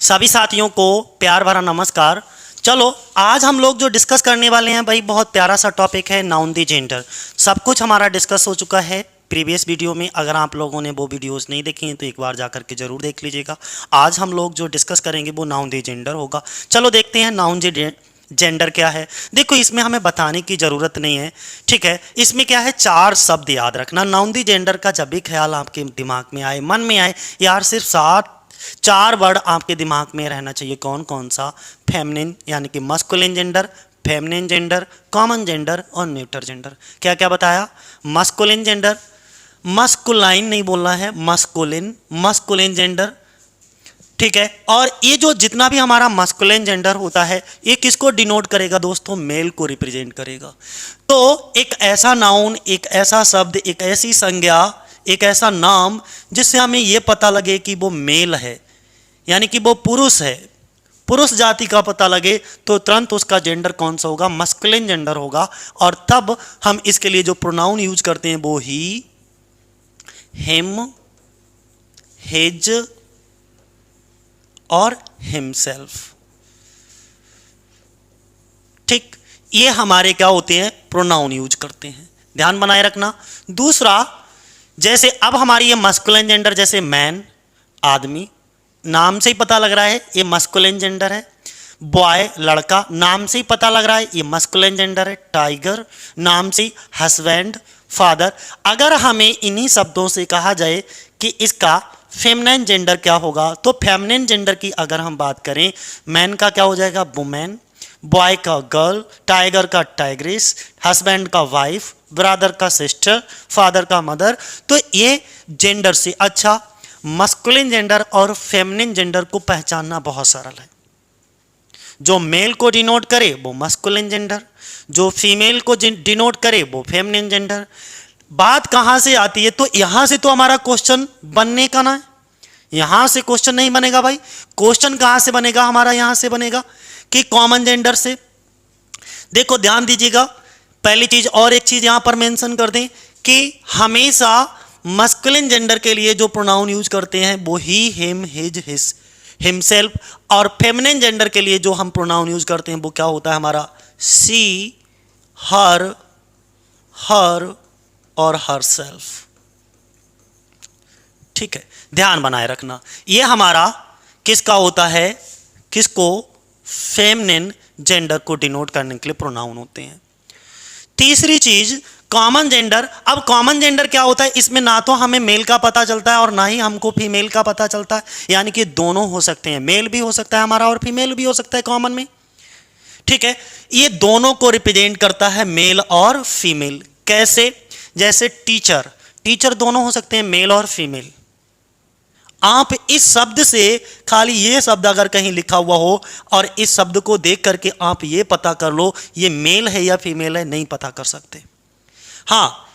सभी साथियों को प्यार भरा नमस्कार। चलो आज हम लोग जो डिस्कस करने वाले हैं भाई बहुत प्यारा सा टॉपिक है नाउन द जेंडर। सब कुछ हमारा डिस्कस हो चुका है प्रीवियस वीडियो में। अगर आप लोगों ने वो वीडियोस नहीं देखी हैं तो एक बार जा करके जरूर देख लीजिएगा। आज हम लोग जो डिस्कस करेंगे वो नाउन द जेंडर होगा। चलो देखते हैं नाउन द जेंडर क्या है। देखो इसमें हमें बताने की ज़रूरत नहीं है, ठीक है। इसमें क्या है, 4 शब्द याद रखना। नाउन द जेंडर का जब भी ख्याल आपके दिमाग में आए, मन में आए, यार सिर्फ 4 वर्ड आपके दिमाग में रहना चाहिए। कौन कौन सा? फेमिनिन यानी कि masculine gender, feminine gender, common gender और न्यूटर जेंडर। क्या क्या बताया? मस्कुलिन जेंडर, मस्कुलाइन नहीं बोलना है, मस्कुलिन, मस्कुलिन जेंडर, ठीक है। और ये जो जितना भी हमारा मस्कुलिन जेंडर होता है ये किसको डिनोट करेगा दोस्तों? मेल को रिप्रेजेंट करेगा। तो एक ऐसा नाउन, एक ऐसा शब्द, एक ऐसी संज्ञा, एक ऐसा नाम जिससे हमें यह पता लगे कि वो मेल है, यानी कि वो पुरुष है, पुरुष जाति का पता लगे, तो तुरंत उसका जेंडर कौन सा होगा? मस्कुलिन जेंडर होगा। और तब हम इसके लिए जो प्रोनाउन यूज करते हैं वो ही, हिम, हिज और हिमसेल्फ, ठीक। ये हमारे क्या होते हैं? प्रोनाउन यूज करते हैं, ध्यान बनाए रखना। दूसरा, जैसे अब हमारी ये मस्कुलिन जेंडर, जैसे मैन आदमी, नाम से ही पता लग रहा है ये मस्कुलिन जेंडर है। बॉय लड़का, नाम से ही पता लग रहा है ये मस्कुलिन जेंडर है। टाइगर, नाम से ही। Husband, father. अगर हमें इन्हीं शब्दों से कहा जाए कि इसका फेमिनिन जेंडर क्या होगा, तो फेमिनिन जेंडर की अगर हम बात करें, मैन का क्या हो जाएगा? वुमेन, बॉय का गर्ल, टाइगर का टाइग्रेस, हस्बैंड का वाइफ, ब्रदर का सिस्टर, फादर का मदर। तो ये जेंडर से, अच्छा, मस्कुलिन जेंडर और फेमिनिन जेंडर को पहचानना बहुत सरल है। जो मेल को डिनोट करे वो मस्कुलिन जेंडर, जो फीमेल को डिनोट करे वो फेमिनिन जेंडर। बात कहां से आती है? तो यहां से तो हमारा क्वेश्चन बनने का ना है, यहां से क्वेश्चन नहीं बनेगा भाई। क्वेश्चन कहां से बनेगा हमारा? यहां से बनेगा कि कॉमन जेंडर से। देखो ध्यान दीजिएगा, पहली चीज और एक चीज यहां पर मेंशन कर दें कि हमेशा मस्कुलिन जेंडर के लिए जो प्रोनाउन यूज करते हैं वो ही, हिम, हिज, हिज, हिमसेल्फ। और फेमिनिन जेंडर के लिए जो हम प्रोनाउन यूज करते हैं वो क्या होता है हमारा? सी, हर, हर और हरसेल्फ, ठीक है। ध्यान बनाए रखना, ये हमारा किसका होता है? किसको? फेमिनिन जेंडर को डिनोट करने के लिए प्रोनाउन होते हैं। तीसरी चीज, कॉमन जेंडर। अब कॉमन जेंडर क्या होता है? इसमें ना तो हमें मेल का पता चलता है और ना ही हमको फीमेल का पता चलता है, यानी कि दोनों हो सकते हैं, मेल भी हो सकता है हमारा और फीमेल भी हो सकता है कॉमन में, ठीक है। ये दोनों को रिप्रेजेंट करता है, मेल और फीमेल। कैसे? जैसे टीचर, टीचर दोनों हो सकते हैं, मेल और फीमेल। आप इस शब्द से, खाली ये शब्द अगर कहीं लिखा हुआ हो और इस शब्द को देख करके आप ये पता कर लो ये मेल है या फीमेल है, नहीं पता कर सकते। हाँ,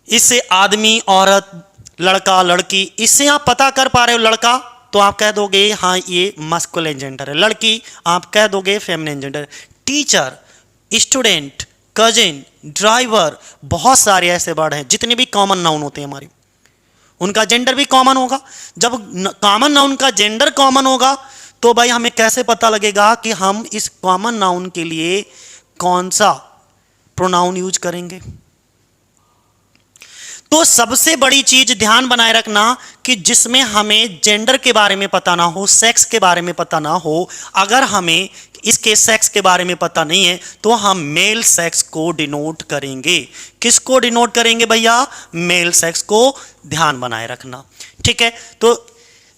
इससे आदमी, औरत, लड़का, लड़की, इससे आप पता कर पा रहे हो। लड़का तो आप कह दोगे हाँ ये मस्कुलिन जेंडर है, लड़की आप कह दोगे feminine gender. Teacher, student, cousin, driver, बहुत सारे ऐसे वर्ड हैं, जितने भी कॉमन नाउन होते हैं हमारे, उनका जेंडर भी कॉमन होगा। जब कॉमन नाउन का जेंडर कॉमन होगा तो भाई हमें कैसे पता लगेगा कि हम इस कॉमन नाउन के लिए कौन सा प्रोनाउन यूज करेंगे? तो सबसे बड़ी चीज ध्यान बनाए रखना कि जिसमें हमें जेंडर के बारे में पता ना हो, सेक्स के बारे में पता ना हो, अगर हमें इसके सेक्स के बारे में पता नहीं है तो हम मेल सेक्स को डिनोट करेंगे। किसको डिनोट करेंगे भैया? मेल सेक्स को। ध्यान बनाए रखना, ठीक है। तो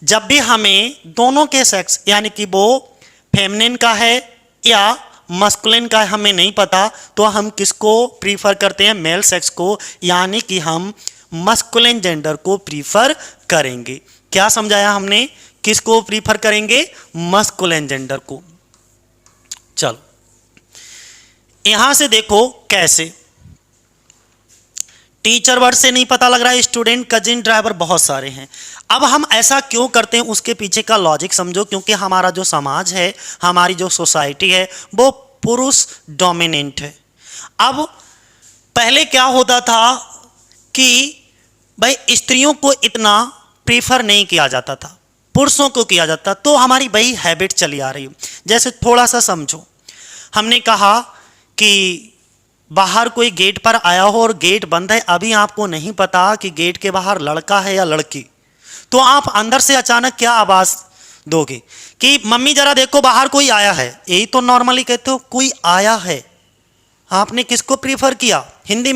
जब भी हमें दोनों के सेक्स, यानी कि वो फेमिनिन का है या मस्कुलिन का हमें नहीं पता, तो हम किसको प्रीफर करते हैं? मेल सेक्स को, यानी कि हम मस्कुलिन जेंडर को प्रीफर करेंगे। क्या समझाया हमने? किसको प्रीफर करेंगे? मस्कुलिन जेंडर को। चलो यहां से देखो कैसे। टीचर वर्ड से नहीं पता लग रहा है, स्टूडेंट, कजिन, ड्राइवर, बहुत सारे हैं। अब हम ऐसा क्यों करते हैं उसके पीछे का लॉजिक समझो। क्योंकि हमारा जो समाज है, हमारी जो सोसाइटी है वो पुरुष डोमिनेंट है। अब पहले क्या होता था कि भाई स्त्रियों को इतना प्रीफर नहीं किया जाता था, पुरुषों को किया जाता, तो हमारी वही हैबिट चली आ रही है। जैसे थोड़ा सा समझो, हमने कहा कि बाहर कोई गेट पर आया हो और गेट बंद है, अभी आपको नहीं पता कि गेट के बाहर लड़का है या लड़की, तो आप अंदर से अचानक क्या आवाज दोगे कि मम्मी जरा देखो बाहर कोई आया है। यही तो नॉर्मली कहते हो, कोई आया है। आपने किसको प्रीफर किया? हिंदी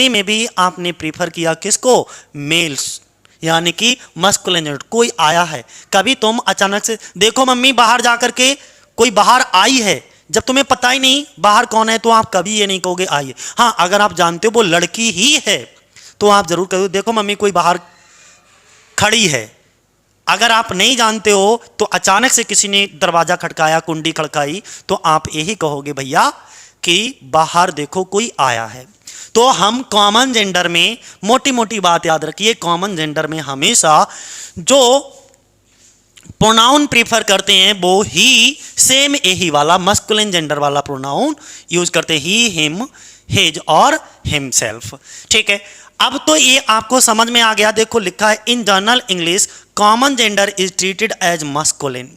में भी आपने प्रीफर किया किसको? मेल्स, यानी कि मस्कुलिन जेंडर, कोई आया है। कभी तुम अचानक से देखो मम्मी बाहर जाकर के कोई बाहर आई है, जब तुम्हें पता ही नहीं बाहर कौन है तो आप कभी ये नहीं कहोगे आई है। हाँ, अगर आप जानते हो वो लड़की ही है तो आप जरूर कहोगे देखो मम्मी कोई बाहर खड़ी है। अगर आप नहीं जानते हो तो अचानक से किसी ने दरवाजा खटकाया, कुंडी खड़काई, तो आप यही कहोगे भैया कि बाहर देखो कोई आया है। तो हम कॉमन जेंडर में, मोटी मोटी बात याद रखिए, कॉमन जेंडर में हमेशा जो प्रोनाउन प्रीफर करते हैं वो ही सेम यही वाला मस्कुलिन जेंडर वाला प्रोनाउन यूज करते हैं, ही, हिम, हिज और हिमसेल्फ। ठीक है, अब तो ये आपको समझ में आ गया। देखो लिखा है in general English common gender is treated as masculine.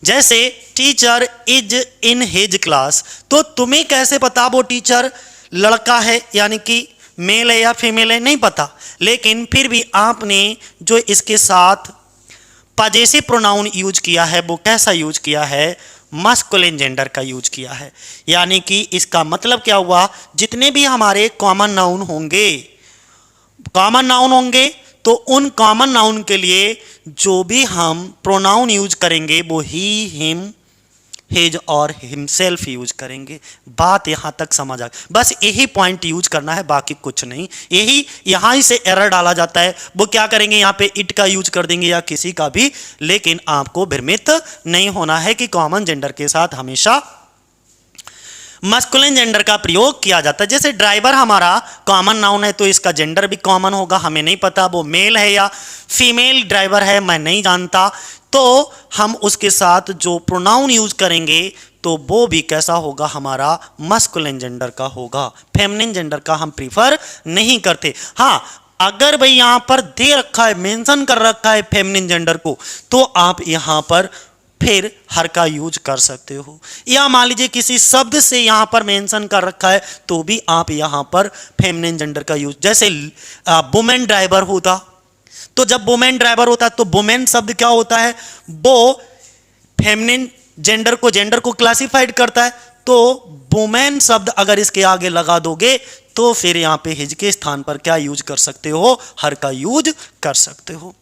जैसे teacher is in his class, तो तुम्हें कैसे पता वो टीचर लड़का है यानी कि मेल है या फीमेल है? नहीं पता, लेकिन फिर भी आपने जो इसके साथ पजेसिव प्रोनाउन यूज किया है वो कैसा यूज किया है? मस्कुलिन जेंडर का यूज किया है। यानी कि इसका मतलब क्या हुआ? जितने भी हमारे कॉमन नाउन होंगे तो उन कॉमन नाउन के लिए जो भी हम प्रोनाउन यूज करेंगे वो ही, हिम, हिज और हिमसेल्फ यूज करेंगे। बात यहां तक समझ आ गई। बस यही पॉइंट यूज करना है, बाकी कुछ नहीं। यही यहां से एरर डाला जाता है। वो क्या करेंगे, यहां पे इट का यूज कर देंगे या किसी का भी, लेकिन आपको भ्रमित नहीं होना है कि कॉमन जेंडर के साथ हमेशा मस्कुलिन जेंडर का प्रयोग किया जाता है। जैसे ड्राइवर हमारा कॉमन नाउन है तो इसका जेंडर भी कॉमन होगा, हमें नहीं पता वो मेल है या फीमेल ड्राइवर है, मैं नहीं जानता, तो हम उसके साथ जो प्रोनाउन यूज करेंगे तो वो भी कैसा होगा? हमारा मस्कुलिन जेंडर का होगा। फेमिनिन जेंडर का हम प्रीफर नहीं करते। हाँ, अगर भाई यहां पर दे रखा है, मेंशन कर रखा है फेमिनिन जेंडर को, तो आप यहां पर फिर हर का यूज कर सकते हो। या मान लीजिए किसी शब्द से यहां पर मेंशन कर रखा है तो भी आप यहां पर फेमिनिन जेंडर का यूज, जैसे वुमेन ड्राइवर होता, तो जब वुमेन ड्राइवर होता है तो वुमेन शब्द क्या होता है? वो फेमिनिन जेंडर को क्लासिफाइड करता है। तो वुमेन शब्द अगर इसके आगे लगा दोगे तो फिर यहां पे हिज के स्थान पर क्या यूज कर सकते हो? हर का यूज कर सकते हो।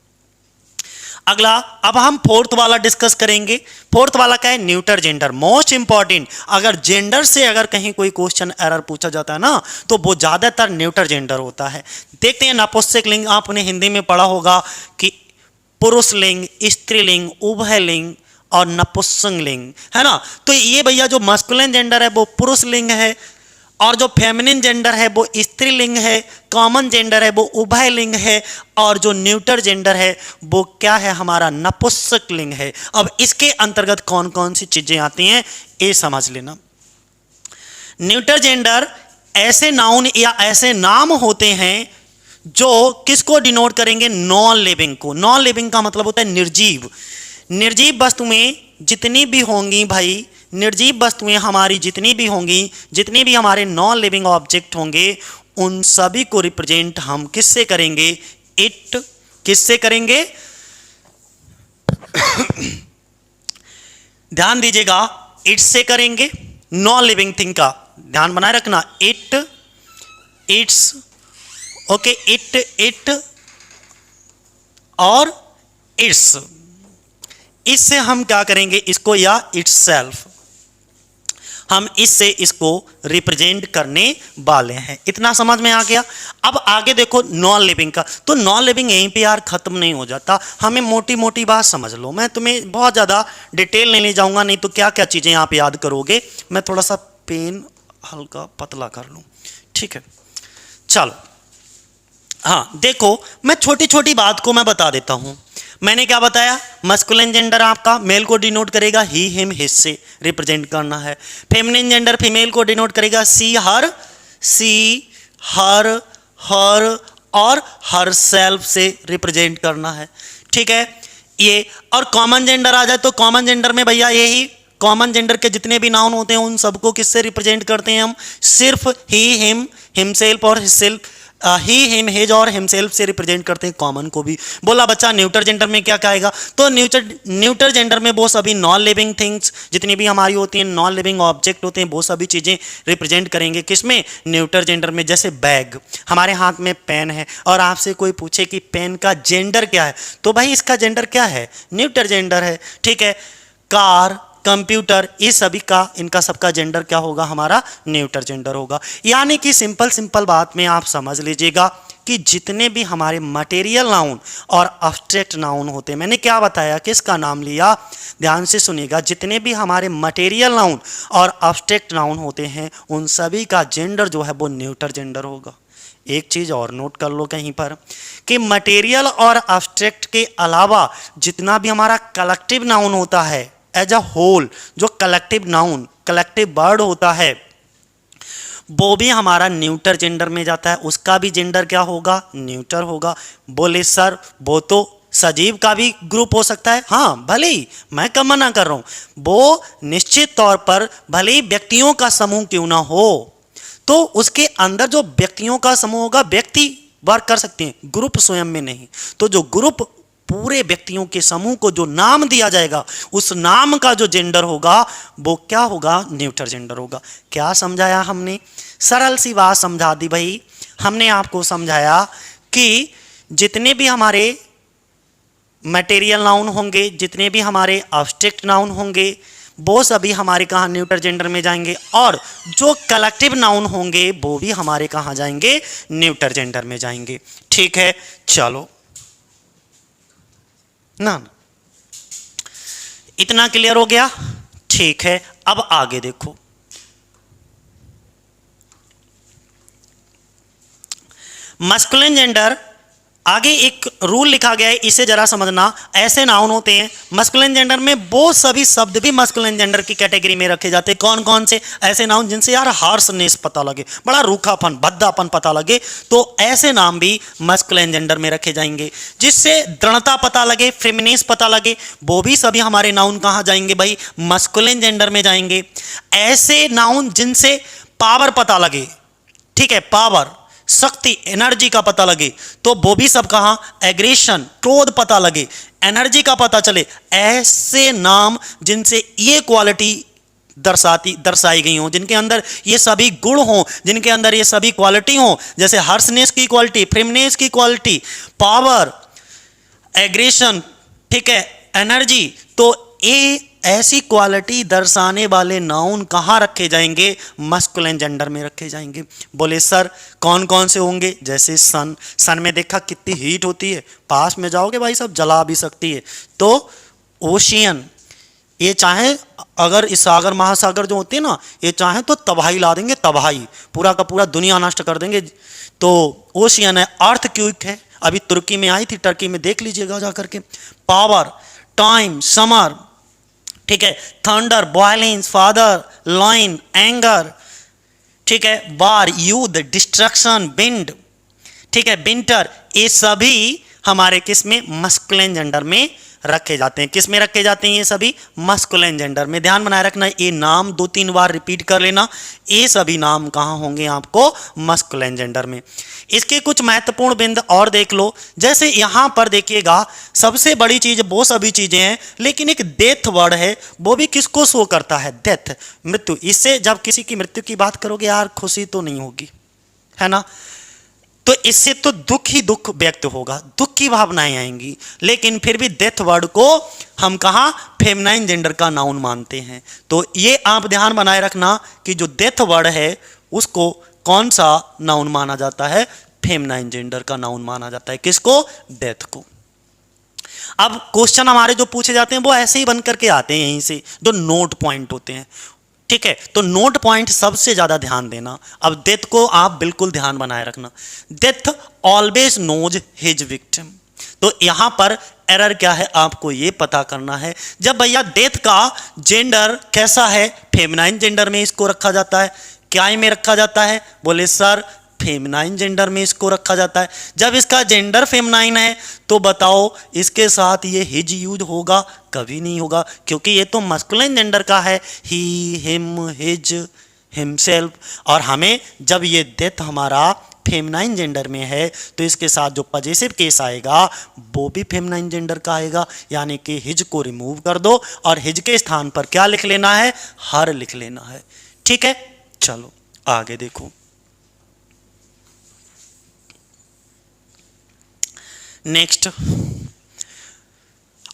अगला, अब हम फोर्थ वाला डिस्कस करेंगे। फोर्थ वाला क्या है? Neuter gender, most important. अगर जेंडर से अगर कहीं कोई क्वेश्चन एरर पूछा जाता है ना तो वो ज्यादातर न्यूटर जेंडर होता है। देखते हैं, नपुंसक लिंग आपने हिंदी में पढ़ा होगा कि पुरुष लिंग, स्त्रीलिंग, उभयलिंग और नपुंसक लिंग, है ना। तो ये भैया जो मस्कुलिन जेंडर है वो पुरुष लिंग है, और जो फेमिनिन जेंडर है वो स्त्रीलिंग है, कॉमन जेंडर है वो उभयलिंग है, और जो न्यूटर जेंडर है वो क्या है? हमारा नपुंसक लिंग है। अब इसके अंतर्गत कौन कौन सी चीजें आती हैं ये समझ लेना। न्यूटर जेंडर ऐसे नाउन या ऐसे नाम होते हैं जो किसको डिनोट करेंगे? नॉन लिविंग को। नॉन लिविंग का मतलब होता है निर्जीव। निर्जीव वस्तुएं जितनी भी होंगी भाई, निर्जीव वस्तुएं हमारी जितनी भी होंगी, जितने भी हमारे नॉन लिविंग ऑब्जेक्ट होंगे, उन सभी को रिप्रेजेंट हम किससे करेंगे? इट। किससे करेंगे? ध्यान दीजिएगा, इट से करेंगे। नॉन लिविंग थिंग का ध्यान बनाए रखना, इट, इट्स, ओके, इट और इट्स। इससे हम क्या करेंगे? इसको या इटसेल्फ, हम इससे इसको रिप्रेजेंट करने वाले हैं। इतना समझ में आ गया। अब आगे देखो नॉन लिविंग का। तो नॉन लिविंग यहीं पे यार खत्म नहीं हो जाता, हमें मोटी मोटी बात समझ लो। मैं तुम्हें बहुत ज़्यादा डिटेल नहीं ले जाऊंगा, नहीं तो क्या क्या चीज़ें आप याद करोगे। मैं थोड़ा सा पेन हल्का पतला कर लूँ, ठीक है। चलो, हाँ देखो, मैं छोटी छोटी बात को मैं बता देता हूँ। मैंने क्या बताया? मस्कुलिन जेंडर आपका मेल को डिनोट करेगा ही, हिम, हिज से रिप्रेजेंट करना है। फेमिनिन जेंडर फीमेल को डिनोट करेगा सी, हर और हर सेल्फ से रिप्रेजेंट करना है, ठीक है। ये। और कॉमन जेंडर आ जाए तो कॉमन जेंडर में भैया यही कॉमन जेंडर के जितने भी नाउन होते हैं उन सबको किससे रिप्रेजेंट करते हैं हम? सिर्फ ही, हिम, हिमसेल्फ और हिमसेल्फ, ही, हिम, हिज और हिमसेल्फ से रिप्रेजेंट करते हैं कॉमन को भी। बोला बच्चा न्यूटर जेंडर में क्या कहेगा? तो न्यूटर जेंडर में वो सभी नॉन लिविंग थिंग्स जितनी भी हमारी होती हैं, नॉन लिविंग ऑब्जेक्ट होते हैं, वो सभी चीज़ें रिप्रेजेंट करेंगे किसमें? न्यूटर जेंडर में। जैसे बैग, हमारे हाथ में पेन है और आपसे कोई पूछे कि पेन का जेंडर क्या है, तो भाई इसका जेंडर क्या है? न्यूटर जेंडर है। ठीक है, कार, कंप्यूटर, ये सभी का, इनका सबका जेंडर क्या होगा? हमारा न्यूटर जेंडर होगा। यानी कि सिंपल बात में आप समझ लीजिएगा कि जितने भी हमारे मटेरियल नाउन और अब्स्ट्रैक्ट नाउन होते हैं, मैंने क्या बताया, किसका नाम लिया, ध्यान से सुनिएगा, जितने भी हमारे मटेरियल नाउन और अब्स्ट्रैक्ट नाउन होते हैं उन सभी का जेंडर जो है वो न्यूटर जेंडर होगा। एक चीज़ और नोट कर लो कहीं पर कि मटेरियल और अब्स्ट्रैक्ट के अलावा जितना भी हमारा कलेक्टिव नाउन होता है एज अ होल, जो कलेक्टिव नाउन, कलेक्टिव वर्ड होता है, वो भी हमारा न्यूटर जेंडर में जाता है। उसका भी जेंडर क्या होगा? न्यूटर होगा। बोले सर वो तो सजीव का भी ग्रुप हो सकता है। हाँ, भले ही, मैं कम मना कर रहा हूँ, वो निश्चित तौर पर भले ही व्यक्तियों का समूह क्यों ना हो, तो उसके अंदर जो व्यक्तियों का समूह होगा, व्यक्ति वर्क कर सकते हैं, ग्रुप स्वयं में नहीं। तो जो ग्रुप, पूरे व्यक्तियों के समूह को जो नाम दिया जाएगा, उस नाम का जो जेंडर होगा वो क्या होगा? न्यूटर जेंडर होगा। क्या समझाया हमने? सरल सी बात समझा दी भाई। हमने आपको समझाया कि जितने भी हमारे मटेरियल नाउन होंगे, जितने भी हमारे अब्स्ट्रैक्ट नाउन होंगे, वो सभी हमारे कहाँ? न्यूटर जेंडर में जाएंगे। और जो कलेक्टिव नाउन होंगे वो भी हमारे कहाँ जाएंगे? न्यूटर जेंडर में जाएंगे। ठीक है, चलो ना, इतना क्लियर हो गया? ठीक है, अब आगे देखो। मस्कुलिन जेंडर, आगे एक रूल लिखा गया है, इसे जरा समझना। ऐसे नाउन होते हैं मस्कुलिन जेंडर में, वो सभी शब्द भी मस्कुलिन जेंडर की कैटेगरी में रखे जाते हैं। कौन कौन से? ऐसे नाउन जिनसे यार हार्शनेस पता लगे, बड़ा रूखापन, भद्दापन पता लगे, तो ऐसे नाम भी मस्कुलिन जेंडर में रखे जाएंगे। जिससे दृढ़ता पता लगे, फेमिनिस पता लगे, वो भी सभी हमारे नाउन कहाँ जाएंगे भाई? मस्कुलिन जेंडर में जाएंगे। ऐसे नाउन जिनसे पावर पता लगे, ठीक है, पावर, शक्ति, एनर्जी का पता लगे, तो वो भी सब कहां? एग्रेशन, क्रोध पता लगे, एनर्जी का पता चले, ऐसे नाम जिनसे ये क्वालिटी दर्शाई गई हो, जिनके अंदर ये सभी गुण हो, जिनके अंदर ये सभी क्वालिटी हो, जैसे हर्षनेस की क्वालिटी, फ्रेमनेस की क्वालिटी, पावर, एग्रेशन, ठीक है, एनर्जी, तो ये ऐसी क्वालिटी दर्शाने वाले नाउन कहाँ रखे जाएंगे? मस्कुलिन जेंडर में रखे जाएंगे। बोले सर कौन कौन से होंगे? जैसे सन, सन में देखा कितनी हीट होती है, पास में जाओगे भाई सब जला भी सकती है। तो ओशियन, ये चाहे अगर इस सागर महासागर जो होते हैं ना, ये चाहे तो तबाही ला देंगे, तबाही, पूरा का पूरा दुनिया नष्ट कर देंगे। तो ओशियन है। अर्थ क्यूक है, अभी तुर्की में आई थी, टर्की में देख लीजिएगा जाकर के। पावर, टाइम, समर, ठीक है, थंडर, बॉयलेंस, फादर, लाइन, एंगर, ठीक है, वार, युद्ध, डिस्ट्रक्शन, विंड, ठीक है, विंटर, ये सभी हमारे किस में? मस्कुलिन जेंडर में रखे जाते हैं। किस में रखे जाते हैं? ये सभी मस्कुलिन जेंडर में। ध्यान बनाए रखना, ये नाम 2-3 बार रिपीट कर लेना। ये सभी नाम कहाँ होंगे आपको? मस्कुलिन जेंडर में। इसके कुछ महत्वपूर्ण बिंदु और देख लो। जैसे यहाँ पर देखिएगा, सबसे बड़ी चीज वो सभी चीजें हैं, लेकिन एक डेथ वर्ड है, वो भी किसको शो करता है? डेथ, मृत्यु। इससे जब किसी की मृत्यु की बात करोगे यार खुशी तो नहीं होगी, है ना? तो इससे तो दुख ही दुख व्यक्त होगा, दुख की भावनाएं आएंगी। लेकिन फिर भी डेथ वर्ड को हम कहाँ? फेमिनाइन जेंडर का नाउन मानते हैं। तो ये आप ध्यान बनाए रखना कि जो डेथ वर्ड है उसको कौन सा नाउन माना जाता है? फेमिनाइन जेंडर का नाउन माना जाता है। किसको? डेथ को। अब क्वेश्चन हमारे जो पूछे जाते हैं वो ऐसे ही बन करके आते हैं, यहीं से जो नोट पॉइंट होते हैं, ठीक है। तो नोट पॉइंट सबसे ज्यादा ध्यान देना। अब डेथ को आप बिल्कुल ध्यान बनाए रखना। Death always knows his victim. तो यहां पर एरर क्या है आपको ये पता करना है। जब भैया डेथ का जेंडर कैसा है? फेमिनाइन जेंडर में इसको रखा जाता है। क्या में रखा जाता है? बोले सर फेमिनाइन जेंडर में इसको रखा जाता है। जब इसका जेंडर फेमिनाइन है तो बताओ इसके साथ ये हिज यूज होगा? कभी नहीं होगा, क्योंकि ये तो मस्कुलिन जेंडर का है, ही, हिम, हिज, हिमसेल्फ। और हमें जब ये डेथ हमारा फेमिनाइन जेंडर में है तो इसके साथ जो पजेसिव केस आएगा वो भी फेमिनाइन जेंडर का आएगा, यानी कि हिज को रिमूव कर दो और हिज के स्थान पर क्या लिख लेना है? हर लिख लेना है। ठीक है, चलो आगे देखो। नेक्स्ट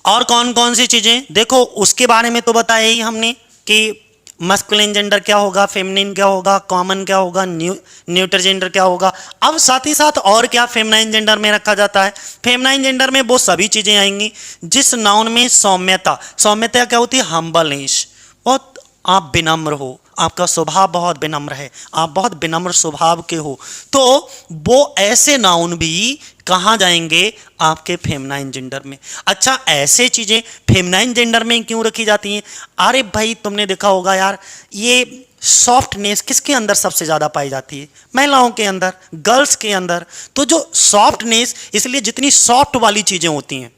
और कौन कौन सी चीजें देखो, उसके बारे में तो बताया ही हमने कि मस्कुलिन जेंडर क्या होगा, फेमिनिन क्या होगा, कॉमन क्या होगा, न्यूटर जेंडर क्या होगा। अब साथ ही साथ और क्या फेमिनाइन जेंडर में रखा जाता है? फेमिनाइन जेंडर में वो सभी चीजें आएंगी जिस नाउन में सौम्यता, सौम्यता क्या होती है? हम्बलनेस, बहुत आप विनम्र हो, आपका स्वभाव बहुत विनम्र है, आप बहुत विनम्र स्वभाव के हो, तो वो ऐसे नाउन भी कहाँ जाएंगे? आपके फेमिनाइन जेंडर में। अच्छा, ऐसे चीजें फेमिनाइन जेंडर में क्यों रखी जाती हैं? अरे भाई तुमने देखा होगा यार, ये सॉफ्टनेस किसके अंदर सबसे ज्यादा पाई जाती है? महिलाओं के अंदर, गर्ल्स के अंदर। तो जो सॉफ्टनेस, इसलिए जितनी सॉफ्ट वाली चीजें होती हैं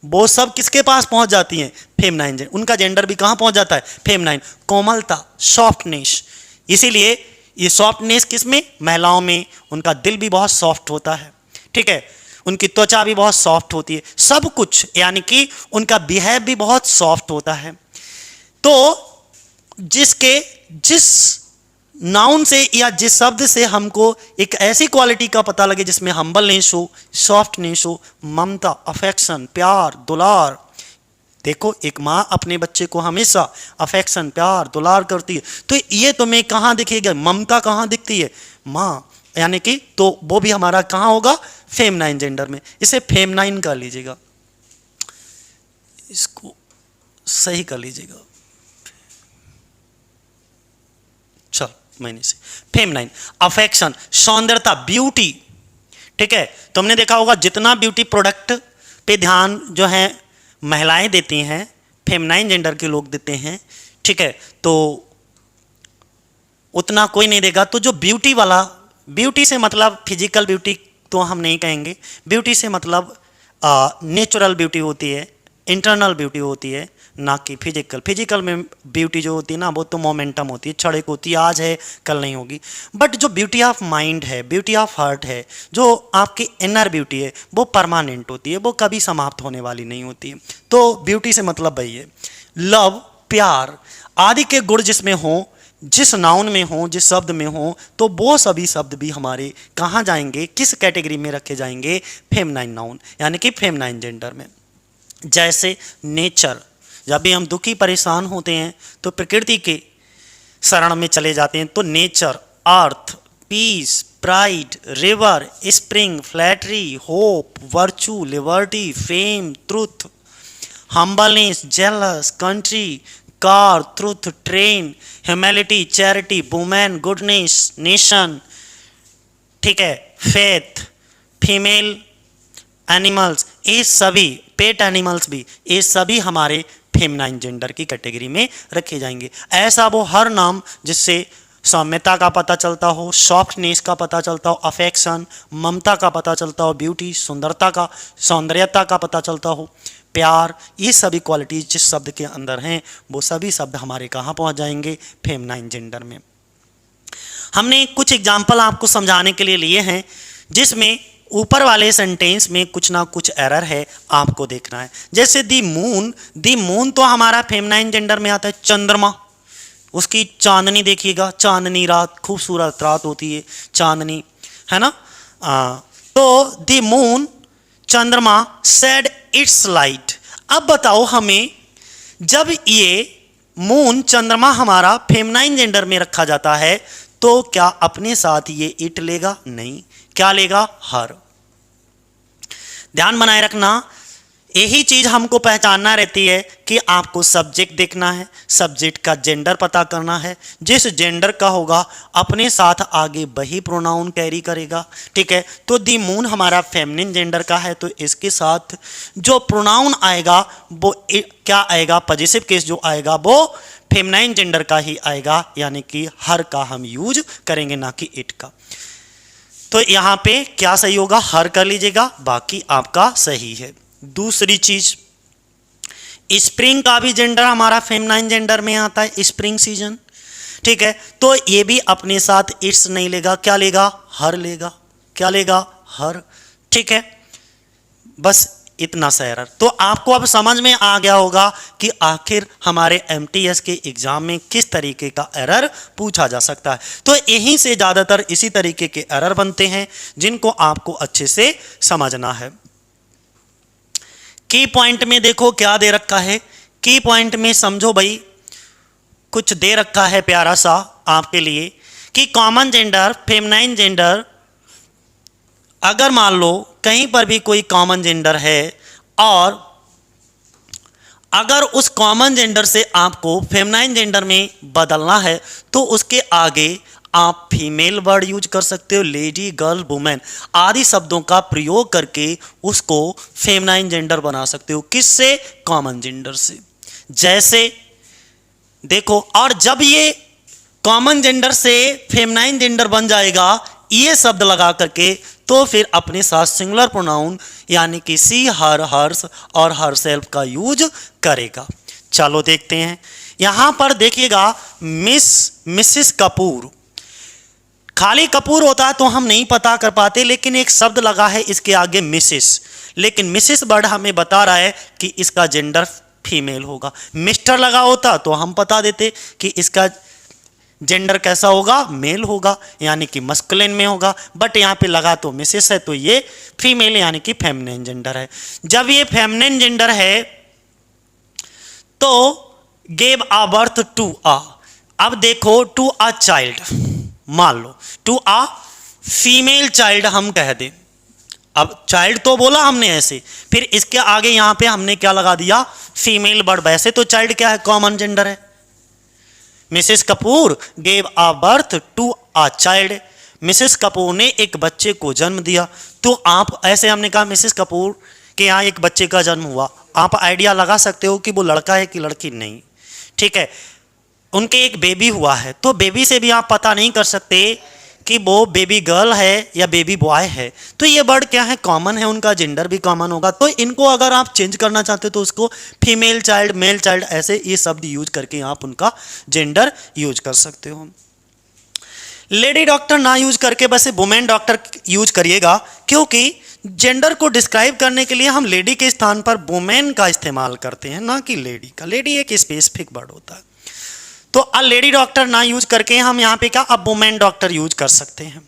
वो सब किसके पास पहुंच जाती हैं? Feminine gender. उनका जेंडर भी कहां पहुंच जाता है? फेमिनाइन। कोमलता, सॉफ्टनेस, इसीलिए ये सॉफ्टनेस किसमें? महिलाओं में। उनका दिल भी बहुत सॉफ्ट होता है, ठीक है, उनकी त्वचा भी बहुत सॉफ्ट होती है, सब कुछ, यानी कि उनका बिहेव भी बहुत सॉफ्ट होता है। तो जिस नाउन से या जिस शब्द से हमको एक ऐसी क्वालिटी का पता लगे जिसमें हम्बलनेस हो, सॉफ्टनेस हो, ममता, अफेक्शन, प्यार, दुलार। देखो, एक माँ अपने बच्चे को हमेशा अफेक्शन, प्यार, दुलार करती है, तो ये तुम्हें कहाँ दिखेगा? ममता कहाँ दिखती है? माँ, यानी कि तो वो भी हमारा कहाँ होगा? फेमिनाइन जेंडर में। इसे फेमिनाइन कर लीजिएगा, इसको सही कर लीजिएगा। चल, मैंने से फेमिनाइन, अफेक्शन, सौंदर्यता, ब्यूटी, ठीक है। तुमने देखा होगा जितना ब्यूटी प्रोडक्ट पे ध्यान जो है महिलाएं देती हैं, फेमिनाइन जेंडर के लोग देते हैं, ठीक है, तो उतना कोई नहीं देगा। तो जो ब्यूटी वाला, ब्यूटी से मतलब फिजिकल ब्यूटी तो हम नहीं कहेंगे, ब्यूटी से मतलब नेचुरल ब्यूटी होती है, इंटरनल ब्यूटी होती है, ना कि फिजिकल। फिजिकल में ब्यूटी जो होती है ना, वो तो मोमेंटम होती है, क्षणिक होती है, आज है कल नहीं होगी। बट जो ब्यूटी ऑफ माइंड है, ब्यूटी ऑफ हार्ट है, जो आपकी इनर ब्यूटी है, वो परमानेंट होती है, वो कभी समाप्त होने वाली नहीं होती है। तो ब्यूटी से मतलब वही है। लव, प्यार आदि के गुण जिसमें हो, जिस नाउन में हो, जिस शब्द में हो, तो वो सभी शब्द भी हमारे कहाँ जाएंगे, किस कैटेगरी में रखे जाएंगे? फेमिनाइन नाउन, यानी कि फेमिनाइन जेंडर में। जैसे नेचर, जब भी हम दुखी परेशान होते हैं तो प्रकृति के शरण में चले जाते हैं, तो nature, earth, peace, pride, river, spring, flattery, hope, virtue, liberty, fame, truth, humbleness, jealous, country, car, truth, train, humanity, charity, women, goodness, nation, ठीक है, फेथ, फीमेल, एनिमल्स, ये सभी, पेट एनिमल्स भी, ये सभी हमारे फेमिनाइन जेंडर की कैटेगरी में रखे जाएंगे। ऐसा वो हर नाम जिससे सौम्यता का पता चलता हो, सॉफ्टनेस का पता चलता हो, अफेक्शन, ममता का पता चलता हो, ब्यूटी, सुंदरता का, सौंदर्यता का पता चलता हो, प्यार, ये सभी क्वालिटीज जिस शब्द के अंदर हैं वो सभी शब्द हमारे कहाँ पहुँच जाएंगे? फेमिनाइन जेंडर में। हमने कुछ एग्जाम्पल आपको समझाने के लिए लिए हैं जिसमें ऊपर वाले सेंटेंस में कुछ ना कुछ एरर है, आपको देखना है। जैसे दी मून तो हमारा फेमिनाइन जेंडर में आता है। चंद्रमा, उसकी चांदनी देखिएगा, चांदनी रात, खूबसूरत रात होती है चांदनी, है ना। तो दी मून, चंद्रमा, शेड इट्स लाइट। अब बताओ हमें, जब ये मून, चंद्रमा हमारा फेमिनाइन जेंडर में रखा जाता है तो क्या अपने साथ ये इट लेगा? नहीं। क्या लेगा? हर। ध्यान बनाए रखना, यही चीज हमको पहचानना रहती है कि आपको सब्जेक्ट देखना है, सब्जेक्ट का जेंडर पता करना है। जिस जेंडर का होगा अपने साथ आगे वही प्रोनाउन कैरी करेगा, ठीक है। तो दी मून हमारा फेमिनिन जेंडर का है, तो इसके साथ जो प्रोनाउन आएगा वो क्या आएगा? पॉजिटिव केस जो आएगा वो फेमिनाइन जेंडर का ही आएगा, यानी कि हर का हम यूज करेंगे, ना कि इट का। तो यहां पे क्या सही होगा, हर कर लीजिएगा, बाकी आपका सही है। दूसरी चीज, स्प्रिंग का भी जेंडर हमारा फेमिनाइन जेंडर में आता है, स्प्रिंग सीजन, ठीक है। तो ये भी अपने साथ इट्स नहीं लेगा, क्या लेगा, हर लेगा, क्या लेगा, हर, ठीक है। बस इतना सा एरर। तो आपको अब समझ में आ गया होगा कि आखिर हमारे एमटीएस के एग्जाम में किस तरीके का एरर पूछा जा सकता है। तो यहीं से ज़्यादातर इसी तरीके के एरर बनते हैं जिनको आपको अच्छे से समझना है। की पॉइंट में देखो क्या दे रखा है, की पॉइंट में समझो भाई, कुछ दे रखा है प्यारा सा आपके लिए कि कॉमन जेंडर, फेमिनाइन जेंडर, अगर मान लो कहीं पर भी कोई कॉमन जेंडर है और अगर उस कॉमन जेंडर से आपको फेमिनाइन जेंडर में बदलना है तो उसके आगे आप फीमेल वर्ड यूज कर सकते हो, लेडी, गर्ल, वुमेन आदि शब्दों का प्रयोग करके उसको फेमिनाइन जेंडर बना सकते हो। किससे, कॉमन जेंडर से। जैसे देखो, और जब ये कॉमन जेंडर से फेमिनाइन जेंडर बन जाएगा ये शब्द लगा करके, तो फिर अपने साथ सिंगुलर प्रोनाउन यानी कि सी, हर, हर्स और हर सेल्फ का यूज करेगा। चलो देखते हैं, यहां पर देखिएगा मिस, मिसिस कपूर, खाली कपूर होता है तो हम नहीं पता कर पाते, लेकिन एक शब्द लगा है इसके आगे मिसिस, लेकिन मिसिस वर्ड हमें बता रहा है कि इसका जेंडर फीमेल होगा। मिस्टर लगा होता तो हम बता देते कि इसका जेंडर कैसा होगा, मेल होगा, यानी कि मस्कुलिन में होगा, बट यहाँ पे लगा तो मिसेस है तो ये फीमेल यानी कि फेमिनिन जेंडर है। जब ये फेमिनिन जेंडर है तो गेव आ बर्थ टू आ, अब देखो टू आ चाइल्ड, मान लो टू आ फीमेल चाइल्ड हम कह दें, अब चाइल्ड तो बोला हमने ऐसे, फिर इसके आगे यहां पे हमने क्या लगा दिया, फीमेल वर्ड। वैसे तो चाइल्ड क्या है, कॉमन जेंडर है। Mrs Kapoor gave a birth to a child, Mrs Kapoor ने एक बच्चे को जन्म दिया। तो आप ऐसे हमने कहा मिसेस कपूर के यहाँ एक बच्चे का जन्म हुआ, आप आइडिया लगा सकते हो कि वो लड़का है कि लड़की, नहीं, ठीक है। उनके एक बेबी हुआ है, तो बेबी से भी आप पता नहीं कर सकते कि वो बेबी गर्ल है या बेबी बॉय है। तो ये वर्ड क्या है, कॉमन है, उनका जेंडर भी कॉमन होगा। तो इनको अगर आप चेंज करना चाहते हो तो उसको फीमेल चाइल्ड, मेल चाइल्ड, ऐसे ये शब्द यूज करके आप उनका जेंडर यूज कर सकते हो। लेडी डॉक्टर ना यूज करके बस वुमेन डॉक्टर यूज करिएगा, क्योंकि जेंडर को डिस्क्राइब करने के लिए हम लेडी के स्थान पर वुमेन का इस्तेमाल करते हैं, ना कि लेडी का। लेडी एक स्पेसिफिक वर्ड होता है। तो अ लेडी डॉक्टर ना यूज करके हम यहाँ पे क्या, अब वुमेन डॉक्टर यूज कर सकते हैं,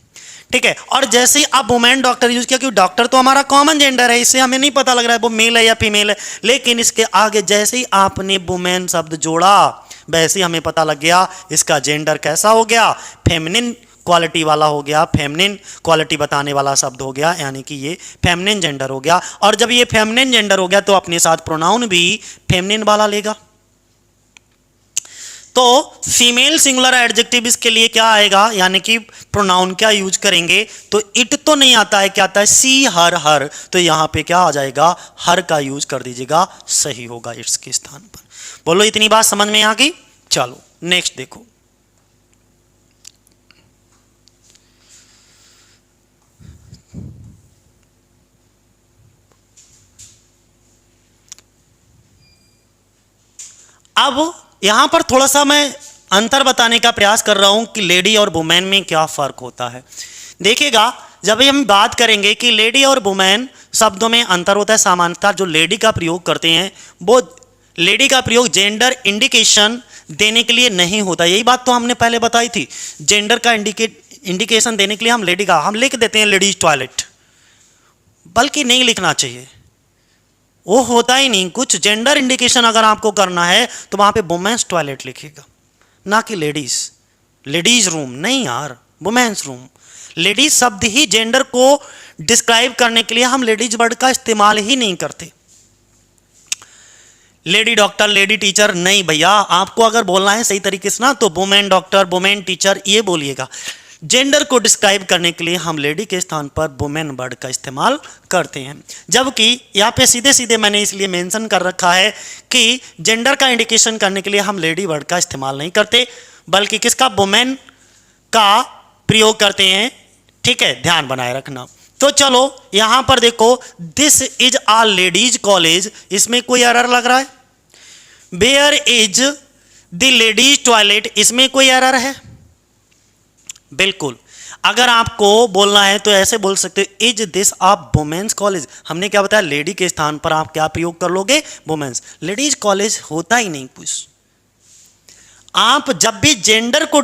ठीक है। और जैसे ही अब वुमेन डॉक्टर यूज किया, क्योंकि डॉक्टर तो हमारा कॉमन जेंडर है, इससे हमें नहीं पता लग रहा है वो मेल है या फीमेल है, लेकिन इसके आगे जैसे ही आपने वुमेन शब्द जोड़ा वैसे ही हमें पता लग गया इसका जेंडर कैसा हो गया, फेमिनिन क्वालिटी वाला हो गया, फेमिनिन क्वालिटी बताने वाला शब्द हो गया, यानी कि ये फेमिनिन जेंडर हो गया। और जब ये फेमिनिन जेंडर हो गया तो अपने साथ प्रोनाउन भी फेमिनिन वाला लेगा। तो फीमेल सिंगुलर एडजेक्टिव इसके लिए क्या आएगा, यानी कि प्रोनाउन क्या यूज करेंगे, तो इट तो नहीं आता है, क्या आता है, सी, हर, हर, तो यहां पे क्या आ जाएगा, हर का यूज कर दीजिएगा, सही होगा इट्स के स्थान पर। बोलो इतनी बात समझ में आ गई। चलो नेक्स्ट देखो, अब यहां पर थोड़ा सा मैं अंतर बताने का प्रयास कर रहा हूं कि लेडी और वुमेन में क्या फर्क होता है। देखिएगा, जब हम बात करेंगे कि लेडी और वुमेन शब्दों में अंतर होता है, सामान्यतः जो लेडी का प्रयोग करते हैं वो लेडी का प्रयोग जेंडर इंडिकेशन देने के लिए नहीं होता। यही बात तो हमने पहले बताई थी, जेंडर का इंडिकेशन देने के लिए हम लेडी का हम लिख देते हैं लेडीज टॉयलेट, बल्कि नहीं लिखना चाहिए, वो होता ही नहीं। कुछ जेंडर इंडिकेशन अगर आपको करना है तो वहां पे वुमेन्स टॉयलेट लिखेगा, ना कि लेडीज, लेडीज रूम नहीं यार, वुमेन्स रूम। लेडीज शब्द ही जेंडर को डिस्क्राइब करने के लिए हम लेडीज वर्ड का इस्तेमाल ही नहीं करते। लेडी डॉक्टर, लेडी टीचर नहीं भैया, आपको अगर बोलना है सही तरीके से ना तो वुमेन डॉक्टर, वुमेन टीचर ये बोलिएगा। जेंडर को डिस्क्राइब करने के लिए हम लेडी के स्थान पर वुमेन वर्ड का इस्तेमाल करते हैं, जबकि यहाँ पे सीधे सीधे मैंने इसलिए मेंशन कर रखा है कि जेंडर का इंडिकेशन करने के लिए हम लेडी वर्ड का इस्तेमाल नहीं करते, बल्कि किसका, वुमेन का प्रयोग करते हैं, ठीक है, ध्यान बनाए रखना। तो चलो यहां पर देखो, this is a ladies college, इसमें कोई एरर लग रहा है? Where is the ladies toilet, इसमें कोई एरर है? बिल्कुल। अगर आपको बोलना है तो ऐसे बोल सकते हो, is this a women's college. हमने क्या बताया, लेडी के स्थान पर आप क्या प्रयोग कर लोगे, वुमेन्स। लेडीज कॉलेज होता ही नहीं कुछ। आप जब भी जेंडर को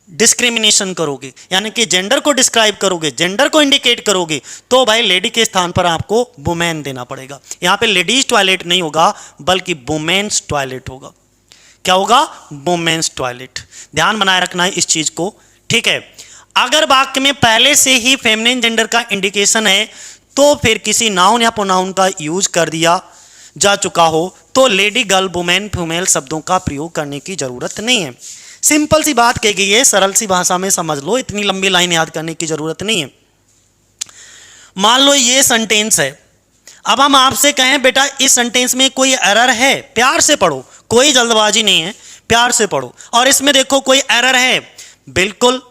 डिस्क्रिमिनेशन करोगे, यानी कि जेंडर को डिस्क्राइब करोगे, जेंडर को इंडिकेट करोगे, तो भाई लेडी के स्थान पर आपको वुमेन देना पड़ेगा। यहां पे लेडीज टॉयलेट नहीं होगा, बल्कि वुमेन्स टॉयलेट होगा। क्या होगा, वुमेन्स टॉयलेट। ध्यान बनाए रखना है इस चीज को, ठीक है। अगर वाक्य में पहले से ही फेमिनिन जेंडर का इंडिकेशन है, तो फिर किसी नाउन या प्रोनाउन का यूज कर दिया जा चुका हो, तो लेडी, गर्ल, वुमेन, फीमेल शब्दों का प्रयोग करने की जरूरत नहीं है। सिंपल सी बात कही गई है, सरल सी भाषा में समझ लो, इतनी लंबी लाइन याद करने की जरूरत नहीं है। मान लो ये सेंटेंस है, अब हम आपसे कहें बेटा इस सेंटेंस में कोई एरर है, प्यार से पढ़ो, कोई जल्दबाजी नहीं है, प्यार से पढ़ो। और इसमें देखो कोई एरर है, बिल्कुल।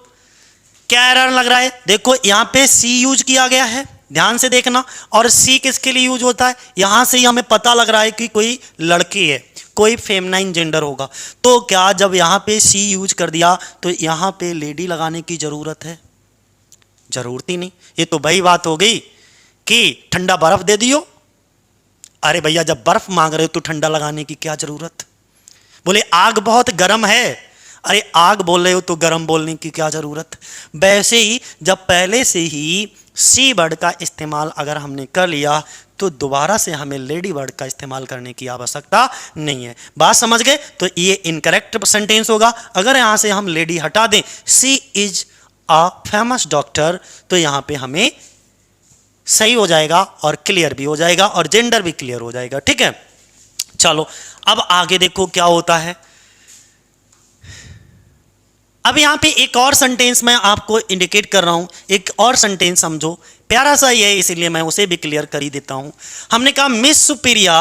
क्या एरर लग रहा है? देखो यहां पे सी यूज किया गया है, ध्यान से देखना। और सी किसके लिए यूज होता है? यहां से ही हमें पता लग रहा है कि कोई लड़की है, कोई फेमिनाइन जेंडर होगा। तो क्या जब यहां पे सी यूज कर दिया तो यहां पे लेडी लगाने की जरूरत है? जरूरत ही नहीं। ये तो वही बात हो गई कि ठंडा बर्फ दे दियो। अरे भैया, जब बर्फ मांग रहे हो तो ठंडा लगाने की क्या जरूरत? बोले आग बहुत गर्म है, अरे आग बोल रहे हो तो गर्म बोलने की क्या जरूरत? वैसे ही जब पहले से ही सी वर्ड का इस्तेमाल अगर हमने कर लिया, तो दोबारा से हमें लेडी वर्ड का इस्तेमाल करने की आवश्यकता नहीं है। बात समझ गए? तो ये इनकरेक्ट सेंटेंस होगा। अगर यहां से हम लेडी हटा दें, सी इज अ फेमस डॉक्टर, तो यहां पे हमें सही हो जाएगा और क्लियर भी हो जाएगा और जेंडर भी क्लियर हो जाएगा, ठीक है। चलो अब आगे देखो क्या होता है। अब यहां पे एक और सेंटेंस मैं आपको इंडिकेट कर रहा हूं, एक और सेंटेंस समझो, प्यारा सा ही है, इसीलिए मैं उसे भी क्लियर कर ही देता हूं। हमने कहा miss सुपीरिया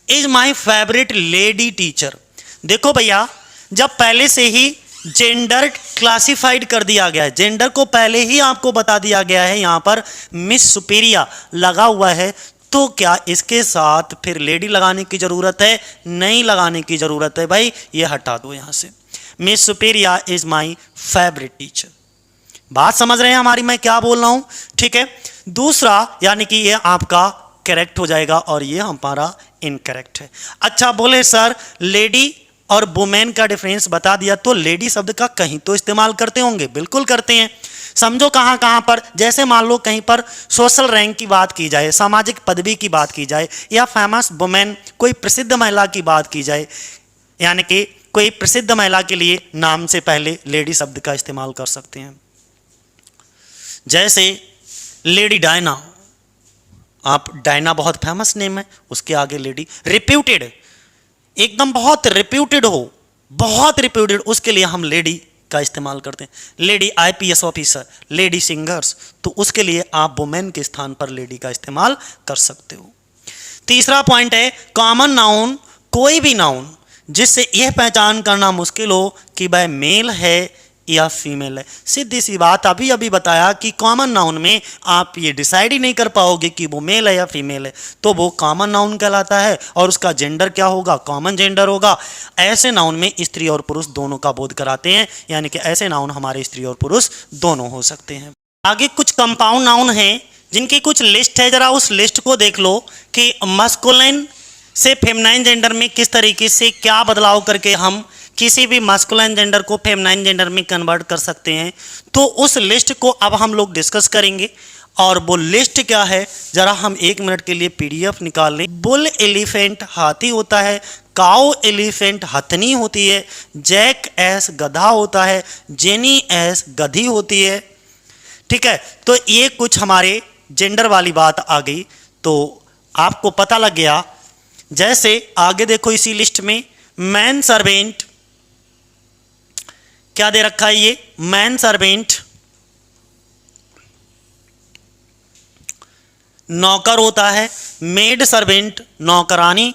is my favourite lady teacher. देखो भैया, जब पहले से ही जेंडर क्लासिफाइड कर दिया गया है, जेंडर को पहले ही आपको बता दिया गया है, यहां पर मिस सुपीरिया लगा हुआ है, तो क्या इसके साथ फिर लेडी लगाने की जरूरत है? नहीं लगाने की जरूरत है भाई, ये हटा दो यहां से। Miss सुपीरिया is my favourite teacher. बात समझ रहे हैं हमारी, मैं क्या बोल रहा हूं, ठीक है। दूसरा, यानी कि ये आपका करेक्ट हो जाएगा और ये हमारा इनकरेक्ट है। अच्छा, बोले सर लेडी और वुमेन का डिफरेंस बता दिया, तो लेडी शब्द का कहीं तो इस्तेमाल करते होंगे, बिल्कुल करते हैं। समझो कहां कहां पर, जैसे मान लो कहीं पर सोशल रैंक की बात की जाए, सामाजिक पदवी की बात की जाए, या फेमस वुमेन, कोई प्रसिद्ध महिला की बात की जाए, यानी कि कोई प्रसिद्ध महिला के लिए नाम से पहले लेडी शब्द का इस्तेमाल कर सकते हैं। जैसे लेडी डायना, आप डायना बहुत फेमस नेम है, उसके आगे लेडी। रिप्यूटेड, एकदम बहुत रिप्यूटेड हो, बहुत रिप्यूटेड, उसके लिए हम लेडी का इस्तेमाल करते हैं। Lady IPS officer, lady singers, तो उसके लिए आप वुमेन के स्थान पर लेडी का इस्तेमाल कर सकते हो। तीसरा पॉइंट है कॉमन नाउन, कोई भी नाउन जिससे यह पहचान करना मुश्किल हो कि वह मेल है या फीमेल है। सीधी सी बात, अभी अभी बताया कि कॉमन नाउन में आप ये डिसाइड ही नहीं कर पाओगे कि वो मेल है या फीमेल है, तो वो कॉमन नाउन कहलाता है और उसका जेंडर क्या होगा, कॉमन जेंडर होगा। ऐसे नाउन में स्त्री और पुरुष दोनों का बोध कराते हैं, यानी कि ऐसे नाउन हमारे स्त्री और पुरुष दोनों हो सकते हैं। आगे कुछ कंपाउंड नाउन हैं जिनकी कुछ लिस्ट है, जरा उस लिस्ट को देख लो कि मस्कुलिन से फेमिनाइन जेंडर में किस तरीके से क्या बदलाव करके हम किसी भी मस्कुलिन जेंडर को फेमिनाइन जेंडर में कन्वर्ट कर सकते हैं। तो उस लिस्ट को अब हम लोग डिस्कस करेंगे, और वो लिस्ट क्या है जरा हम 1 मिनट के लिए पीडीएफ निकाल लें। बुल एलिफेंट हाथी होता है, काउ एलिफेंट हथनी होती है, जैक एस गधा होता है, जेनी एस गधी होती है, ठीक है। तो ये कुछ हमारे जेंडर वाली बात आ गई, तो आपको पता लग गया। जैसे आगे देखो इसी लिस्ट में मैन सर्वेंट, क्या दे रखा है ये, मैन सर्वेंट नौकर होता है, मेड सर्वेंट नौकरानी,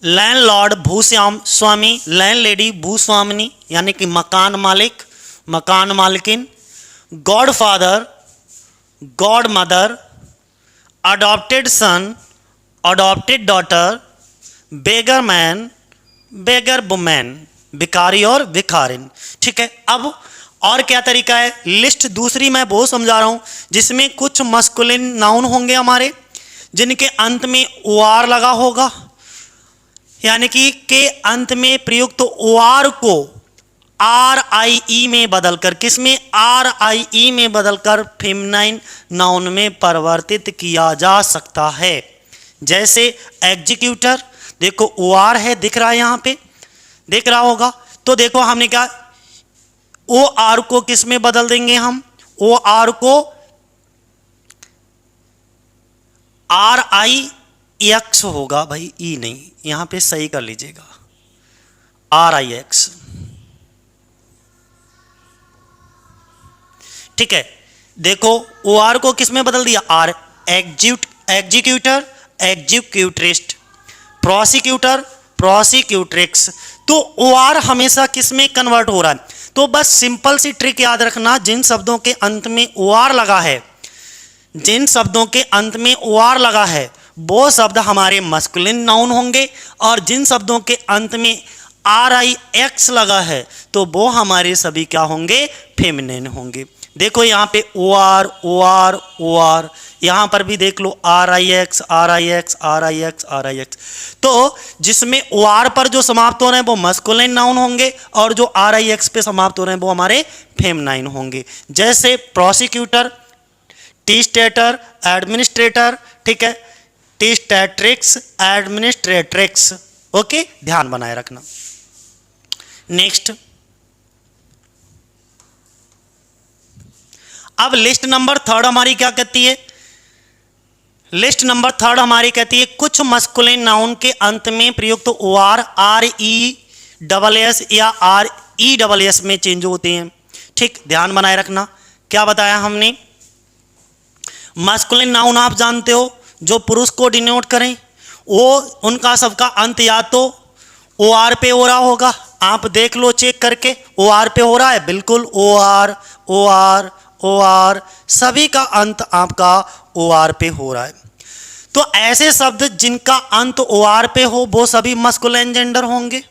लैंडलॉर्ड भूस्वाम स्वामी, लैंडलेडी भूस्वामिनी यानी कि मकान मालिक, मकान मालकिन, god father, god mother, adopted son, adopted daughter, beggar man, beggar women, भिखारी और भिखारिन। ठीक है, अब और क्या तरीका है, लिस्ट दूसरी मैं वो समझा रहा हूं जिसमें कुछ मस्कुलिन नाउन होंगे हमारे जिनके अंत में ओ आर लगा होगा, यानी कि के अंत में प्रयुक्त ओ आर को आर आई ई में बदलकर, किसमें, आर आई ई में बदलकर फेमिनाइन नाउन में परिवर्तित किया जा सकता है। जैसे एग्जीक्यूटर, देखो ओ आर है, दिख रहा है यहां पे, दिख रहा होगा। तो देखो हमने क्या, ओ आर को किस में बदल देंगे हम, ओ आर को आर आई एक्स होगा भाई, ई नहीं, यहां पे सही कर लीजिएगा, आर आई एक्स। ठीक है, देखो ओ आर को किस में बदल दिया, आर, एग्जीक्यूटर, एग्जीक्यूटरिस्ट, प्रोसिक्यूटर, प्रोसिक्यूट्रिक्स। तो ओ आर हमेशा किस में कन्वर्ट हो रहा है, तो बस सिंपल सी ट्रिक याद रखना, जिन शब्दों के अंत में ओ आर लगा है, जिन शब्दों के अंत में ओ आर लगा है वो शब्द हमारे मस्कुलिन नाउन होंगे, और जिन शब्दों के अंत में आर आई एक्स लगा है तो वो हमारे सभी क्या होंगे, फेमिनिन होंगे। देखो यहाँ पे O R, O R, O R, यहाँ पर भी देख लो R I X, R I X, R I X, R I X. तो जिसमें ओ आर पर जो समाप्त हो रहे हैं वो मस्कुलिन नाउन होंगे, और जो आर आई एक्स पे समाप्त हो रहे हैं वो हमारे फेमिनाइन होंगे। जैसे प्रोसिक्यूटर, टीस्टेटर, एडमिनिस्ट्रेटर, ठीक है, टीस्टेट्रिक्स, एडमिनिस्ट्रेट्रिक्स। ओके, ध्यान बनाए रखना। नेक्स्ट, अब लिस्ट नंबर थर्ड हमारी क्या कहती है, लिस्ट नंबर थर्ड हमारी कहती है कुछ मस्कुलिन नाउन के अंत में प्रयुक्त O R, R E double S या आर ई डबल एस में चेंज होते हैं। ठीक, ध्यान बनाए रखना। क्या बताया हमने, मस्कुलिन नाउन आप जानते हो जो पुरुष को डिनोट करें, वो उनका सबका अंत या तो ओ आर पे हो रहा होगा, आप देख लो चेक करके, ओ आर पे हो रहा है, बिल्कुल O R, O R, O R, सभी का अंत आपका ओ आर पे हो रहा है। तो ऐसे शब्द जिनका अंत ओ आर पे हो वो सभी मस्कुलिन जेंडर होंगे।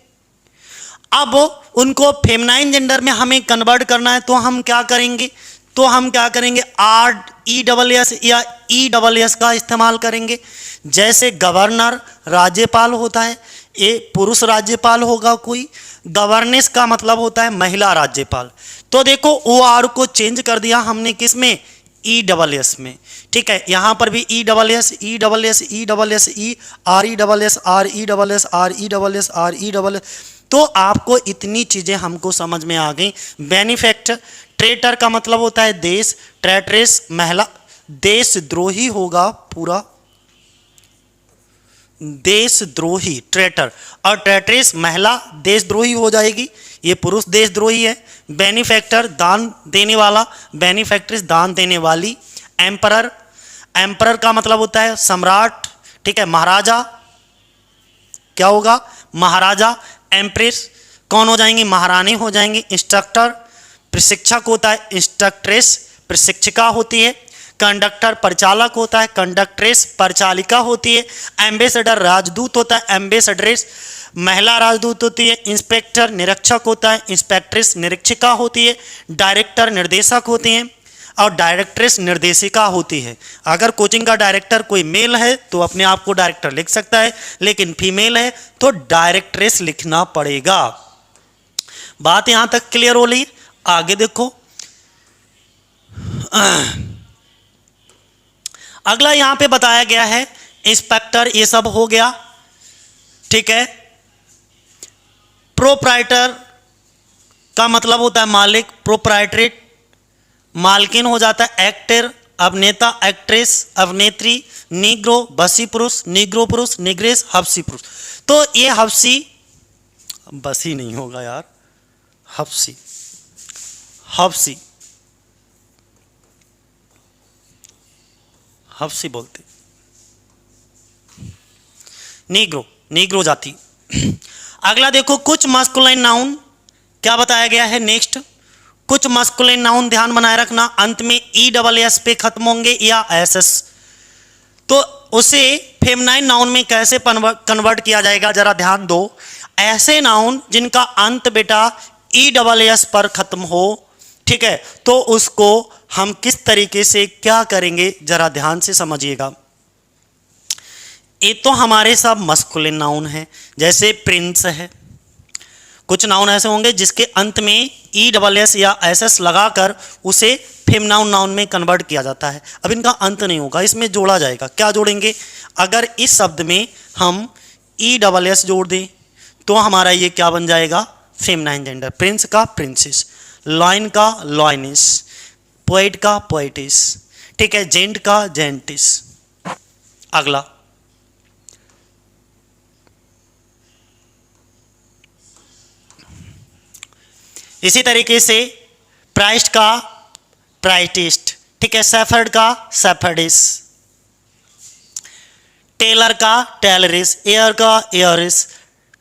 अब उनको फेमिनाइन जेंडर में हमें कन्वर्ट करना है, तो हम क्या करेंगे, तो हम क्या करेंगे, आर ई डबल एस या ई डबल एस का इस्तेमाल करेंगे। जैसे गवर्नर राज्यपाल होता है, ये पुरुष राज्यपाल होगा कोई, गवर्नेस का मतलब होता है महिला राज्यपाल। तो देखो ओ आर को चेंज कर दिया हमने किस में, ई डबल एस में। ठीक है, यहां पर भी ई double S, E double S, E double S, E R E double S, are E double S, are E double S, are E double S. तो आपको इतनी चीजें हमको समझ में आ गई। बेनिफैक्टर, ट्रेटर का मतलब होता है देश, ट्रेट्रेस महिला, देशद्रोही होगा पूरा, देशद्रोही ट्रेटर, और ट्रेट्रेस महिला देशद्रोही हो जाएगी, ये पुरुष देशद्रोही है। बेनिफैक्टर दान देने वाला, बेनिफैक्ट्रेस दान देने वाली। एम्परर, एम्परर का मतलब होता है सम्राट, ठीक है, महाराजा, क्या होगा, महाराजा। एम्प्रेस कौन हो जाएंगी, महारानी हो जाएंगी। इंस्ट्रक्टर प्रशिक्षक होता है, इंस्ट्रक्ट्रेस प्रशिक्षिका होती है। कंडक्टर परिचालक होता है, कंडक्ट्रेस परिचालिका होती है। एम्बेसडर राजदूत होता है, एम्बेसडरेस महिला राजदूत होती है। इंस्पेक्टर निरीक्षक होता है, इंस्पेक्ट्रेस निरीक्षिका होती है। डायरेक्टर निर्देशक होते हैं, और डायरेक्ट्रेस निर्देशिका होती है। अगर कोचिंग का डायरेक्टर कोई मेल है तो अपने आप को डायरेक्टर लिख सकता है, लेकिन फीमेल है तो डायरेक्ट्रेस लिखना पड़ेगा। बात यहां तक क्लियर हो रही। आगे देखो, अगला यहां पे बताया गया है इंस्पेक्टर, ये सब हो गया, ठीक है। प्रोप्राइटर का मतलब होता है मालिक, प्रोप्राइटरेट मालकिन हो जाता है। एक्टर अभिनेता, एक्ट्रेस अभिनेत्री। नीग्रो बसी पुरुष, नीग्रो पुरुष, निग्रेस हबसी पुरुष। तो ये हबसी, बसी नहीं होगा यार, हबसी, हबसी, हबसी बोलते, नीग्रो, नीग्रो जाति। अगला देखो कुछ मास्कुलाइन नाउन क्या बताया गया है नेक्स्ट, कुछ मस्कुलिन नाउन ध्यान बनाए रखना अंत में ई डबल एस पे खत्म होंगे या एस एस, तो उसे फेमिनाइन नाउन में कैसे कन्वर्ट किया जाएगा जरा ध्यान दो। ऐसे नाउन जिनका अंत बेटा ई डबल एस पर खत्म हो, ठीक है, तो उसको हम किस तरीके से क्या करेंगे जरा ध्यान से समझिएगा। ये तो हमारे सब मस्कुलिन नाउन है, जैसे प्रिंस है। कुछ नाउन ऐसे होंगे जिसके अंत में ई डबल एस या एस एस लगाकर उसे फेमिनाइन नाउन में कन्वर्ट किया जाता है। अब इनका अंत नहीं होगा, इसमें जोड़ा जाएगा। क्या जोड़ेंगे? अगर इस शब्द में हम ई डबल एस जोड़ दें तो हमारा ये क्या बन जाएगा? Feminine gender. प्रिंस का प्रिंसेस, लॉयन का लॉयनिस, पोएट का पोएटिस, ठीक है, जेंट का जेंटिस। अगला इसी तरीके से प्राइस्ट का प्राइटिस्ट, ठीक है, सेफर्ड का सेफर्डिस, टेलर का टेलरिस, एयर का एयरिस,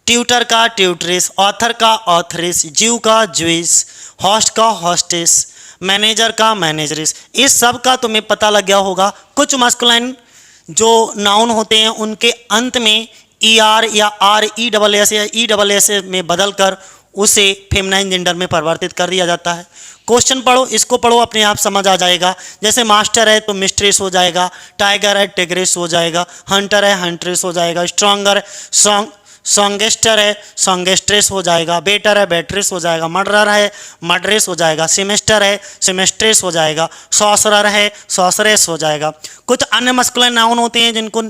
ट्यूटर का ट्यूटरिस, ऑथर का ऑथरिस, ज्यू का ज्यूइस, होस्ट का होस्टिस, मैनेजर का मैनेजरिस। इस सब का तुम्हें पता लग गया होगा। कुछ मस्कुलाइन जो नाउन होते हैं उनके अंत में ई आर या आर ई डबल एस या ई डबल एस में बदलकर उसे फेमिनाइन जेंडर में परिवर्तित कर दिया जाता है। क्वेश्चन पढ़ो, इसको पढ़ो, अपने आप समझ आ जाएगा। जैसे मास्टर है तो मिस्ट्रेस हो जाएगा, टाइगर है टिग्रेस हो जाएगा, हंटर है हंट्रेस हो जाएगा, स्ट्रॉन्गर सॉन्गेस्टर है सॉन्गेस्ट्रेस हो जाएगा, बेटर है बेट्रेस हो जाएगा, मर्डरर है मर्डरेस हो जाएगा, सेमेस्टर है सेमेस्ट्रेस हो जाएगा, सॉसरर है सॉसरेस हो जाएगा। कुछ अन्य मस्कुलिन नाउन होते हैं जिनको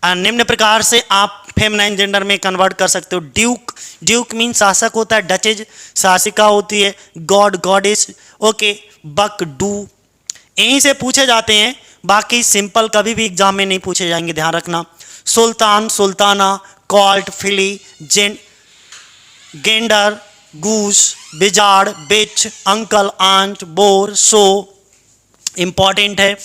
निम्न प्रकार से आप फेमिनाइन जेंडर में कन्वर्ट कर सकते हो। ड्यूक, ड्यूक मीन शासक होता है, डचेज शासिका होती है, god goddess, okay, buck doe, यहीं से पूछे जाते हैं, बाकी सिंपल कभी भी एग्जाम में नहीं पूछे जाएंगे, ध्यान रखना। सुल्तान सुल्ताना, कॉल्ट फिली, गेंडर गूस, बिजार्ड बिच, अंकल आंट, बोर सो, इंपॉर्टेंट है।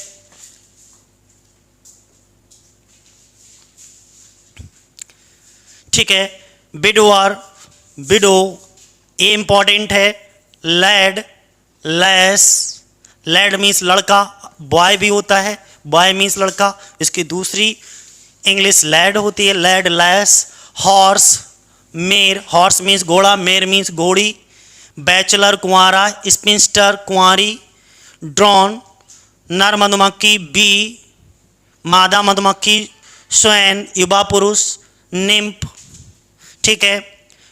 ठीक है, बिडोअर बिडो, ये इंपॉर्टेंट है। लैड लैस, लैड मीन्स लड़का, बॉय भी होता है, बॉय मीन्स लड़का, इसकी दूसरी इंग्लिश लैड होती है, लैड लैस। हॉर्स मेर, हॉर्स मीन्स घोड़ा, मेर मीन्स घोड़ी। बैचलर कुंवारा, स्पिंस्टर कुंवारी। ड्रोन नर मधुमक्खी, बी मादा मधुमक्खी। स्वैन युवा पुरुष, निम्फ, ठीक है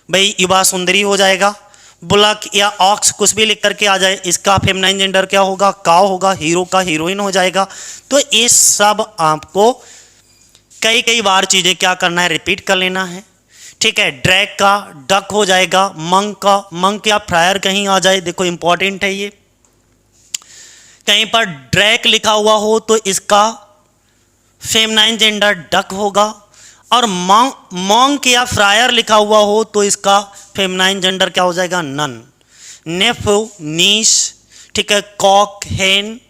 भाई, युवा सुंदरी हो जाएगा। बुलक या ऑक्स कुछ भी लिख करके आ जाए, इसका फेमिनाइन जेंडर क्या होगा? काव होगा। हीरो का हीरोइन हो जाएगा। तो ये सब आपको कई कई बार चीज़ें क्या करना है? रिपीट कर लेना है, ठीक है। ड्रैग का डक हो जाएगा। मंक का मंक या फ्रायर कहीं आ जाए, देखो इंपॉर्टेंट है ये, कहीं पर ड्रैग लिखा हुआ हो तो इसका फेमिनाइन जेंडर डक होगा, और मॉन्क या फ्रायर लिखा हुआ हो तो इसका फेमिनाइन जेंडर क्या हो जाएगा? नन। नेफ नीस, ठीक है, cock hen,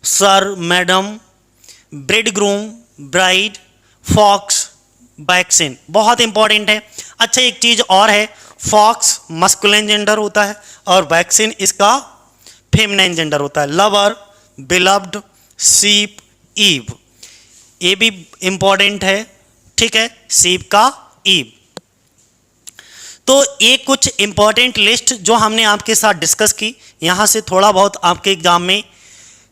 sir madam, bridegroom bride, fox vixen, बहुत इंपॉर्टेंट है। अच्छा, एक चीज और है, फॉक्स मस्कुलिन जेंडर होता है और वैक्सीन इसका फेमिनाइन जेंडर होता है। लवर, बिलव्ड, सीप, ईव, ये भी इंपॉर्टेंट है, ठीक है, सीप का ईव। तो ये कुछ इंपॉर्टेंट लिस्ट जो हमने आपके साथ डिस्कस की, यहाँ से थोड़ा बहुत आपके एग्जाम में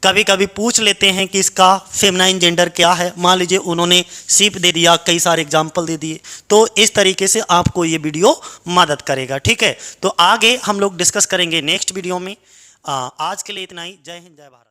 कभी कभी पूछ लेते हैं कि इसका फेमिनाइन जेंडर क्या है। मान लीजिए उन्होंने सीप दे दिया, कई सारे एग्जाम्पल दे दिए, तो इस तरीके से आपको ये वीडियो मदद करेगा, ठीक है। तो आगे हम लोग डिस्कस करेंगे नेक्स्ट वीडियो में। आज के लिए इतना ही। जय हिंद, जय भारत।